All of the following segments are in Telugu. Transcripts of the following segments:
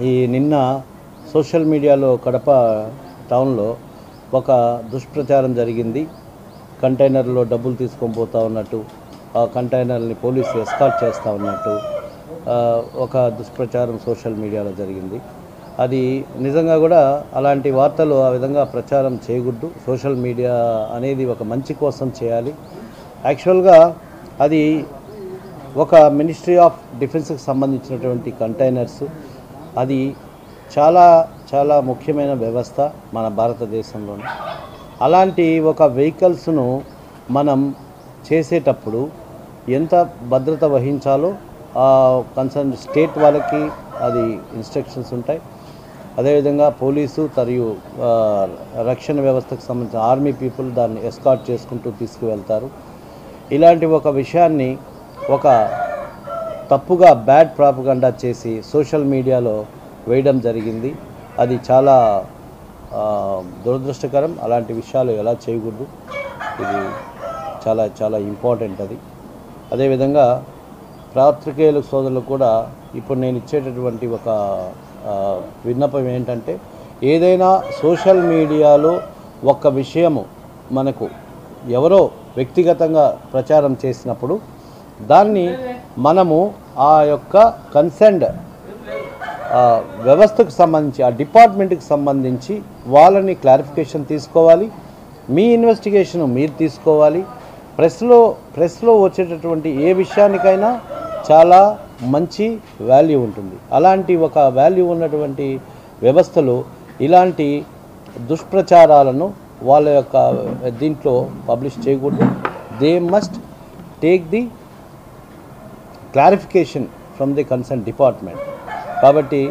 ఈ నిన్న సోషల్ మీడియాలో కడప టౌన్లో ఒక దుష్ప్రచారం జరిగింది. కంటైనర్లో డబ్బులు తీసుకొని పోతా ఉన్నట్టు, ఆ కంటైనర్ని పోలీసు ఎస్కార్ట్ చేస్తూ ఉన్నట్టు ఒక దుష్ప్రచారం సోషల్ మీడియాలో జరిగింది. అది నిజంగా కూడా అలాంటి వార్తలు ఆ విధంగా ప్రచారం చేయకూడదు. సోషల్ మీడియా అనేది ఒక మంచి కోసం చేయాలి. యాక్చువల్గా అది ఒక మినిస్ట్రీ ఆఫ్ డిఫెన్స్కి సంబంధించినటువంటి కంటైనర్స్. అది చాలా చాలా ముఖ్యమైన వ్యవస్థ మన భారతదేశంలోనే. అలాంటి ఒక వెహికల్స్ను మనం చేసేటప్పుడు ఎంత భద్రత వహించాలో కన్సర్న్ స్టేట్ వాళ్ళకి అది ఇన్స్ట్రక్షన్స్ ఉంటాయి. అదేవిధంగా పోలీసు మరియు రక్షణ వ్యవస్థకు సంబంధించిన ఆర్మీ పీపుల్ దాన్ని ఎస్కార్ట్ చేసుకుంటూ తీసుకువెళ్తారు. ఇలాంటి ఒక విషయాన్ని ఒక తప్పుగా బ్యాడ్ ప్రాపగండా చేసి సోషల్ మీడియాలో వేయడం జరిగింది. అది చాలా దురదృష్టకరం. అలాంటి విషయాలు ఎలా చేయకూడదు. ఇది చాలా చాలా ఇంపార్టెంట్. అది అదేవిధంగా పాత్రికేయుల సోదరులు కూడా ఇప్పుడు నేను ఇచ్చేటటువంటి ఒక విన్నపం ఏంటంటే, ఏదైనా సోషల్ మీడియాలో ఒక విషయము మనకు ఎవరో వ్యక్తిగతంగా ప్రచారం చేసినప్పుడు దాన్ని మనము ఆ యొక్క కన్సర్న్డ్ వ్యవస్థకు సంబంధించి, ఆ డిపార్ట్మెంట్కి సంబంధించి వాళ్ళని క్లారిఫికేషన్ తీసుకోవాలి. మీ ఇన్వెస్టిగేషన్ మీరు తీసుకోవాలి. ప్రెస్లో వచ్చేటటువంటి ఏ విషయానికైనా చాలా మంచి వాల్యూ ఉంటుంది. అలాంటి ఒక వాల్యూ ఉన్నటువంటి వ్యవస్థలో ఇలాంటి దుష్ప్రచారాలను వాళ్ళ యొక్క దీంట్లో పబ్లిష్ చేయకూడదు. They must take the clarification from the concern department. కాబట్టి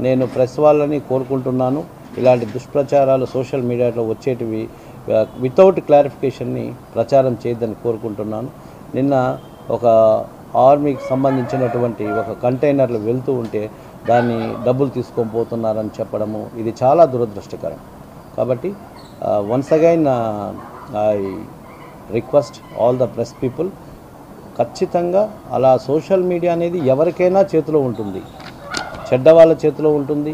నేను ప్రెస్ వాళ్ళని కోరుకుంటున్నాను, ఇలాంటి దుష్ప్రచారాలు సోషల్ మీడియాలో వచ్చేటివి వితౌట్ క్లారిఫికేషన్ని ప్రచారం చేయొద్దని కోరుకుంటున్నాను. నిన్న ఒక ఆర్మీకి సంబంధించినటువంటి ఒక కంటైనర్లు వెళ్తూ ఉంటే దాన్ని డబ్బులు తీసుకొని పోతున్నారని చెప్పడము ఇది చాలా దురదృష్టకరం. కాబట్టి once again I request all the press people, ఖచ్చితంగా అలా సోషల్ మీడియా అనేది ఎవరికైనా చేతిలో ఉంటుంది. చెడ్డ వాళ్ళ చేతిలో ఉంటుంది,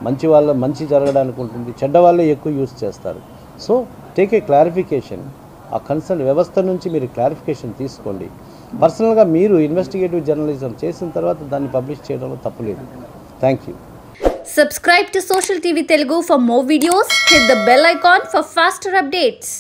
మంచి జరగడానికి ఉంటుంది. చెడ్డ వాళ్ళే ఎక్కువ యూజ్ చేస్తారు. So take a clarification. ఆ కన్సర్న్ వ్యవస్థ నుంచి మీరు క్లారిఫికేషన్ తీసుకోండి. పర్సనల్గా మీరు ఇన్వెస్టిగేటివ్ జర్నలిజం చేసిన తర్వాత దాన్ని పబ్లిష్ చేయడంలో తప్పులేదు. Thank you. Subscribe to Social TV Telugu for more videos. Hit the bell icon for faster updates.